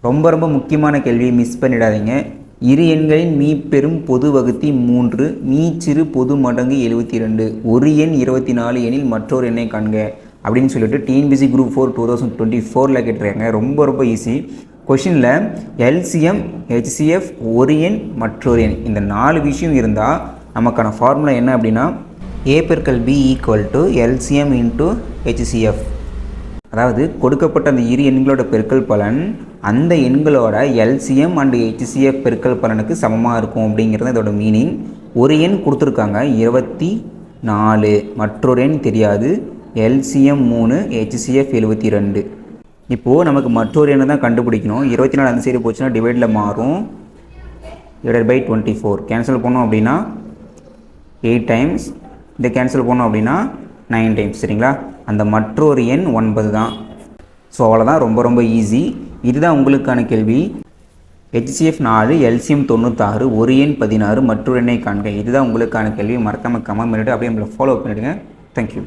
ரொம்ப ரொம்ப முக்கியமான கேள்வியை மிஸ் பண்ணிடாதீங்க. இரு எண்களின் மீப்பெரும் பொது வகுத்தி 3, மீச்சிறு பொது மடங்கு 72, ஒரு எண் 24 எனில் மற்றொரு எண்ணை காண்க அப்படின்னு சொல்லிட்டு டிஎன்பிஎஸ்சி குரூப் 4 2024 கேட்டிருக்காங்க. ரொம்ப ரொம்ப ஈஸி. கொஷினில் எல்சிஎம், ஹெச்சிஎஃப், ஒரு எண் மற்றொரு எண் இந்த 4 விஷயம் இருந்தால் நமக்கான ஃபார்முலா என்ன அப்படின்னா A/B = LCM × HCF. அதாவது கொடுக்கப்பட்ட அந்த இரு எண்களோட பெருக்கல் பலன் அந்த எண்களோட LCM and HCF பெருக்கல் பலனுக்கு சமமாக இருக்கும் அப்படிங்கிறது இதோட மீனிங். ஒரு எண் கொடுத்துருக்காங்க 24, மற்றொரு எண் தெரியாது, LCM 3, HCF 72. இப்போது நமக்கு மற்றொரு எண்ணை தான் கண்டுபிடிக்கணும். 24 அந்த சைடு போச்சுன்னா டிவைடில் மாறும், /24 கேன்சல் பண்ணோம் அப்படின்னா 8 டைம்ஸ், இதை கேன்சல் பண்ணோம் அப்படின்னா 9 டைம்ஸ். சரிங்களா? அந்த மற்றொரு எண் 9 தான். ஸோ அவ்வளோதான், ரொம்ப ரொம்ப ஈஸி. இதுதான் உங்களுக்கான கேள்வி. HCF 4, LCM 96, ஒரு எண் 16, மற்றொரு எண்ணை காண்க. இதுதான் உங்களுக்கான கேள்வி. மறக்காமல் கமெண்ட் பண்ணிவிட்டு அப்படியே நம்மளை ஃபாலோ பண்ணிவிடுங்க. தேங்க்யூ.